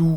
2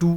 2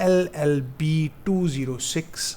LLB 206।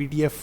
PDF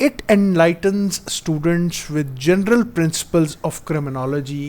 It enlightens students with general principles of criminology,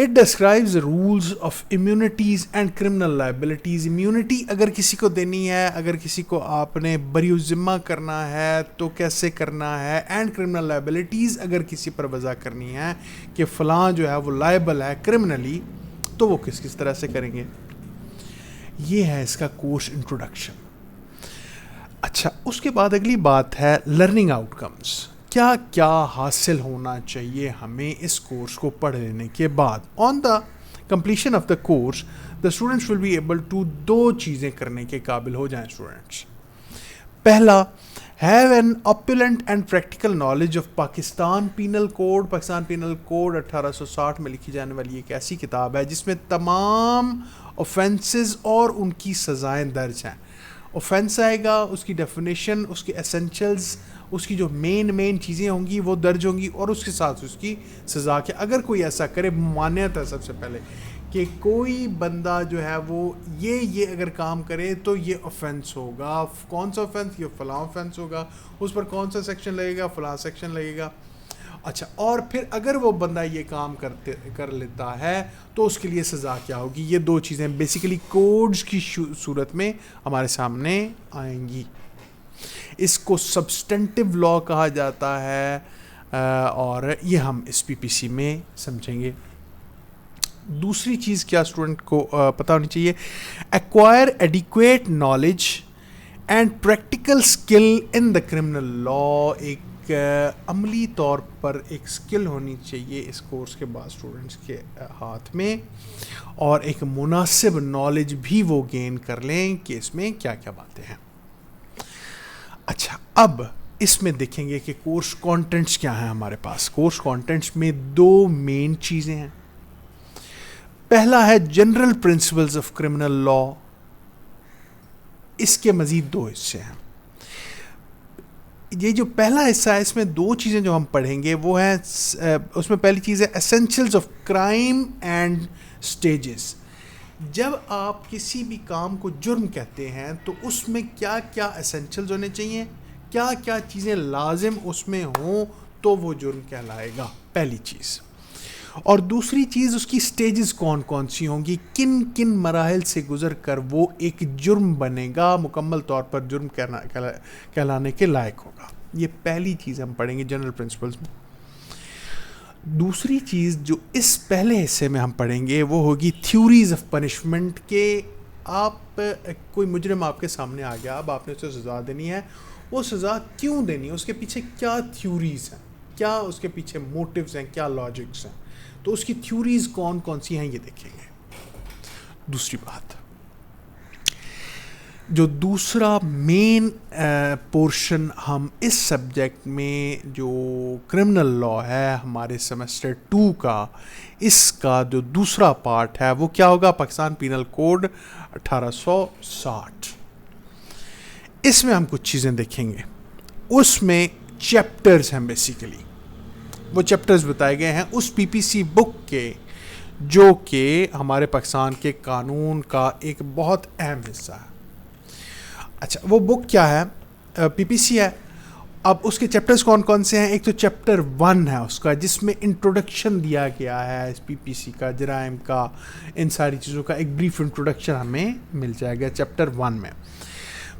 It describes the rules of immunities and criminal liabilities. Immunity اگر کسی کو دینی ہے, اگر کسی کو آپ نے بری الذمہ کرنا ہے تو کیسے کرنا ہے, اینڈ criminal liabilities اگر کسی پر وضع کرنی ہے کہ فلاں جو ہے وہ لائبل ہے کرمنلی, تو وہ کس طرح سے کریں گے. یہ ہے اس کا کورس انٹروڈکشن. اچھا, اس کے بعد اگلی بات ہے لرننگ آؤٹ کمز. کیا کیا حاصل ہونا چاہیے ہمیں اس کورس کو پڑھ لینے کے بعد. On the completion of the course the students will be able to, 2 چیزیں کرنے کے قابل ہو جائیں اسٹوڈنٹس. پہلا, have an opulent and practical knowledge of Pakistan penal code. Pakistan penal code 1860 میں لکھی جانے والی ایک ایسی کتاب ہے جس میں تمام اوفینسز اور ان کی سزائیں درج ہیں. اوفینس آئے گا, اس کی ڈیفینیشن, اس کے اسینشلز, اس کی جو مین چیزیں ہوں گی وہ درج ہوں گی, اور اس کے ساتھ اس کی سزا. کہ اگر کوئی ایسا کرے, مانیت ہے سب سے پہلے کہ کوئی بندہ جو ہے وہ یہ اگر کام کرے تو یہ اوفینس ہوگا. کون سا اوفینس؟ یہ فلاں اوفینس ہوگا. اس پر کون سا سیکشن لگے گا؟ فلاں سیکشن لگے گا. اچھا, اور پھر اگر وہ بندہ یہ کام کر لیتا ہے تو اس کے لیے سزا کیا ہوگی. یہ 2 چیزیں بیسیکلی کوڈز کی صورت میں ہمارے سامنے آئیں گی. اس کو سبسٹنٹیو لا کہا جاتا ہے, اور یہ ہم اس پی پی سی میں سمجھیں گے. دوسری چیز کیا اسٹوڈنٹ کو پتہ ہونی چاہیے, acquire adequate knowledge and practical skill in the criminal law. ایک عملی طور پر ایک اسکل ہونی چاہیے اس کورس کے بعد اسٹوڈنٹس کے ہاتھ میں, اور ایک مناسب نالج بھی وہ گین کر لیں کہ اس میں کیا کیا باتیں ہیں. اچھا, اب اس میں دیکھیں گے کہ کورس کانٹینٹس کیا ہیں ہمارے پاس. کورس کانٹینٹس میں 2 مین چیزیں ہیں. پہلا ہے general principles of criminal law. اس کے مزید 2 حصے ہیں. یہ جو پہلا حصہ ہے اس میں 2 چیزیں جو ہم پڑھیں گے وہ ہیں, اس میں پہلی چیز ہے ایسینشلز آف کرائم اینڈ سٹیجز. جب آپ کسی بھی کام کو جرم کہتے ہیں تو اس میں کیا کیا ایسینشلز ہونے چاہیے, کیا کیا چیزیں لازم اس میں ہوں تو وہ جرم کہلائے گا, پہلی چیز. اور دوسری چیز, اس کی سٹیجز کون کون سی ہوں گی, کن کن مراحل سے گزر کر وہ ایک جرم بنے گا, مکمل طور پر جرم کہلانے کے لائق ہوگا. یہ پہلی چیز ہم پڑھیں گے جنرل پرنسپلز میں. دوسری چیز جو اس پہلے حصے میں ہم پڑھیں گے وہ ہوگی تھیوریز آف پنشمنٹ. کہ آپ کوئی مجرم آپ کے سامنے آ گیا, اب آپ نے اسے سزا دینی ہے, وہ سزا کیوں دینی ہے, اس کے پیچھے کیا تھیوریز ہیں, کیا اس کے پیچھے موٹیوز ہیں, کیا لاجکس ہیں, تو اس کی تھیوریز کون کون سی ہیں یہ دیکھیں گے. دوسری بات, جو دوسرا مین پورشن ہم اس سبجیکٹ میں جو کرمنل لا ہے ہمارے سیمسٹر 2 کا, اس کا جو دوسرا پارٹ ہے وہ کیا ہوگا, پاکستان پینل کوڈ 1860. اس میں ہم کچھ چیزیں دیکھیں گے. اس میں چیپٹرز ہیں, بیسیکلی وہ چیپٹرز بتائے گئے ہیں اس پی پی سی بک کے, جو کہ ہمارے پاکستان کے قانون کا ایک بہت اہم حصہ ہے. اچھا, وہ بک کیا ہے, پی پی سی ہے. اب اس کے چیپٹرز کون کون سے ہیں. ایک تو چیپٹر 1 ہے اس کا, جس میں انٹروڈکشن دیا گیا ہے اس پی پی سی کا, جرائم کا, ان ساری چیزوں کا ایک بریف انٹروڈکشن ہمیں مل جائے گا چیپٹر 1 میں.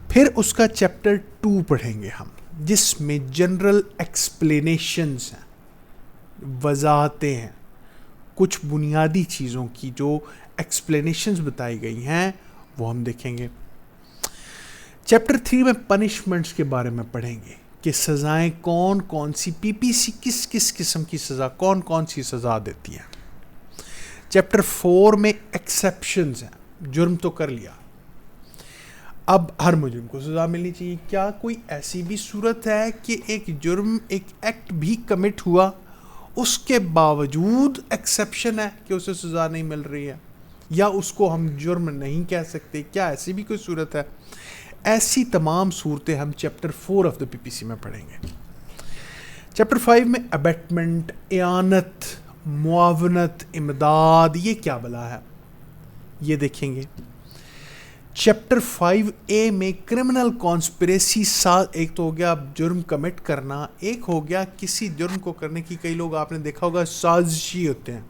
پھر اس کا چیپٹر 2 پڑھیں گے ہم, جس میں جنرل ایکسپلینیشنز ہیں, وضاحتیں ہیں, کچھ بنیادی چیزوں کی جو ایکسپلینیشنز بتائی گئی ہیں وہ ہم دیکھیں گے. چیپٹر 3 میں پنشمنٹس کے بارے میں پڑھیں گے کہ سزائیں کون کون سی, پی پی سی کس کس قسم کی سزا, کون کون سی سزا دیتی ہے. چیپٹر 4 میں ایکسیپشنز ہیں, جرم تو کر لیا, اب ہر مجرم کو سزا ملنی چاہیے. کیا کوئی ایسی بھی صورت ہے کہ ایک جرم, ایک ایکٹ بھی کمٹ ہوا, اس کے باوجود ایکسیپشن ہے کہ اسے سزا نہیں مل رہی ہے, یا اس کو ہم جرم نہیں کہہ سکتے, کیا ایسی بھی کوئی صورت ہے؟ ایسی تمام صورتیں ہم چیپٹر 4 آف دا پی پی سی میں پڑھیں گے. چیپٹر 5 میں ابیٹمنٹ, اعانت, معاونت, امداد, یہ کیا بلا ہے یہ دیکھیں گے. چیپٹر 5A میں کرمنل کانسپریسی, ایک تو ہو گیا جرم کمٹ کرنا, ایک ہو گیا کسی جرم کو کرنے کی, کئی لوگ آپ نے دیکھا ہوگا سازشی ہوتے ہیں,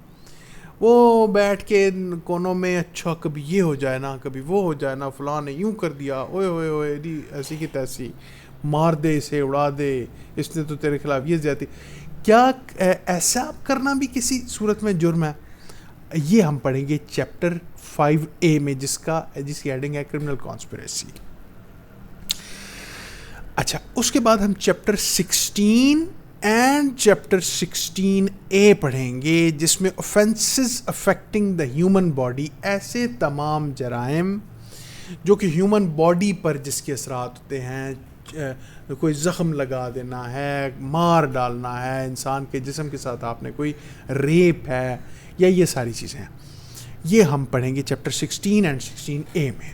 وہ بیٹھ کے کونوں میں اچھا کبھی یہ ہو جائے نا, کبھی وہ ہو جائے نا, فلاں نے یوں کر دیا, اوئے ہوئے ہوئے دی ایسی کی تیسی, مار دے اسے, اڑا دے, اس نے تو تیرے خلاف یہ زیادتی. کیا ایسا کرنا بھی کسی صورت میں جرم ہے؟ یہ ہم پڑھیں گے چیپٹر 5A میں, جس کی ہیڈنگ ہے کرمنل کانسپریسی. اچھا, اس کے بعد ہم چیپٹر 16 اینڈ چیپٹر 16A پڑھیں گے, جس میں offenses affecting the human body, ایسے تمام جرائم جو کہ ہیومن باڈی پر جس کے اثرات ہوتے ہیں, کوئی زخم لگا دینا ہے, مار ڈالنا ہے انسان کے جسم کے ساتھ, آپ نے کوئی ریپ ہے, یا یہ ساری چیزیں ہیں, یہ ہم پڑھیں گے چیپٹر 16 اینڈ 16A میں.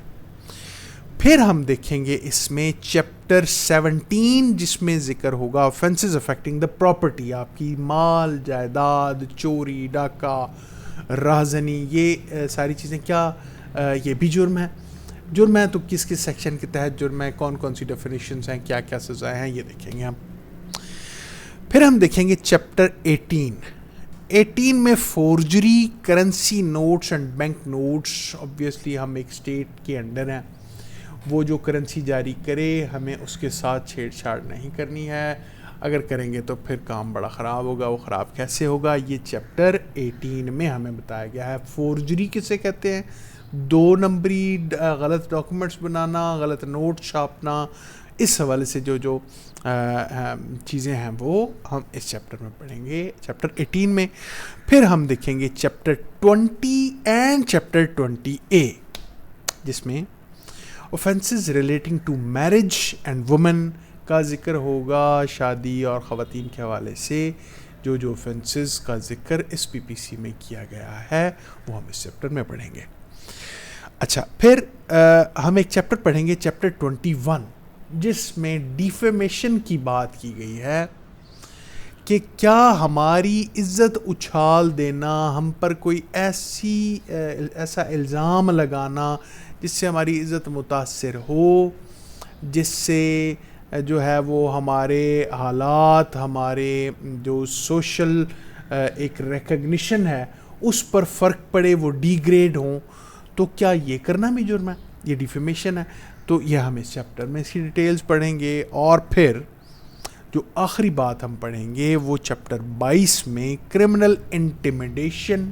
پھر ہم دیکھیں گے اس میں چیپٹر 17, جس میں ذکر ہوگا offenses affecting the property, آپ کی مال جائیداد, چوری ڈاکہ رازنی, یہ ساری چیزیں کیا یہ بھی جرم ہے؟ جرم ہے تو کس کس سیکشن کے تحت جرم ہے, کون کون سی ڈیفینیشنز ہیں, کیا کیا سزائیں ہیں, یہ دیکھیں گے ہم. پھر ہم دیکھیں گے چیپٹر 18 میں forgery, currency notes and bank notes. Obviously ہم ایک اسٹیٹ کے انڈر ہیں, وہ جو کرنسی جاری کرے ہمیں اس کے ساتھ چھیڑ چھاڑ نہیں کرنی ہے, اگر کریں گے تو پھر کام بڑا خراب ہوگا. وہ خراب کیسے ہوگا, یہ چیپٹر 18 میں ہمیں بتایا گیا ہے. فورجری کسے کہتے ہیں؟ 2 نمبری غلط ڈاکومنٹس بنانا, غلط نوٹ چھاپنا, اس حوالے سے جو چیزیں ہیں وہ ہم اس چیپٹر میں پڑھیں گے, چیپٹر 18 میں. پھر ہم دیکھیں گے چیپٹر 20 اینڈ چیپٹر 20A, جس میں offenses relating to marriage and women کا ذکر ہوگا. شادی اور خواتین کے حوالے سے جو offenses کا ذکر اس PPC میں کیا گیا ہے وہ ہم اس چیپٹر میں پڑھیں گے. اچھا, پھر ہم ایک چیپٹر پڑھیں گے, چیپٹر 21, جس میں ڈیفیمیشن کی بات کی گئی ہے کہ کیا ہماری عزت اچھال دینا, ہم پر کوئی ایسا الزام لگانا جس سے ہماری عزت متاثر ہو, جس سے جو ہے وہ ہمارے حالات, ہمارے جو سوشل ایک ریکگنیشن ہے اس پر فرق پڑے, وہ ڈی گریڈ ہوں, تو کیا یہ کرنا بھی جرم ہے؟ یہ ڈیفیمیشن ہے. تو یہ ہم اس چیپٹر میں اس کی ڈیٹیلز پڑھیں گے. اور پھر جو آخری بات ہم پڑھیں گے وہ چیپٹر 22 میں کرمنل انٹیمیڈیشن,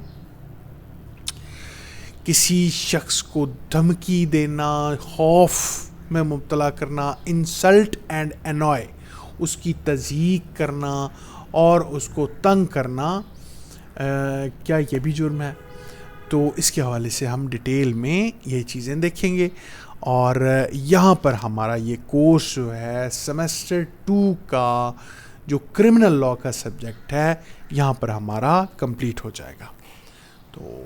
کسی شخص کو دھمکی دینا, خوف میں مبتلا کرنا, انسلٹ اینڈ انوائے, اس کی تضحیک کرنا اور اس کو تنگ کرنا, کیا یہ بھی جرم ہے؟ تو اس کے حوالے سے ہم ڈیٹیل میں یہ چیزیں دیکھیں گے. اور یہاں پر ہمارا یہ کورس جو ہے سیمسٹر 2 کا جو کرمنل لاء کا سبجیکٹ ہے, یہاں پر ہمارا کمپلیٹ ہو جائے گا. تو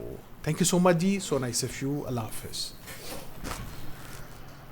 thank you so much ji, so nice of you, اللہ حافظ.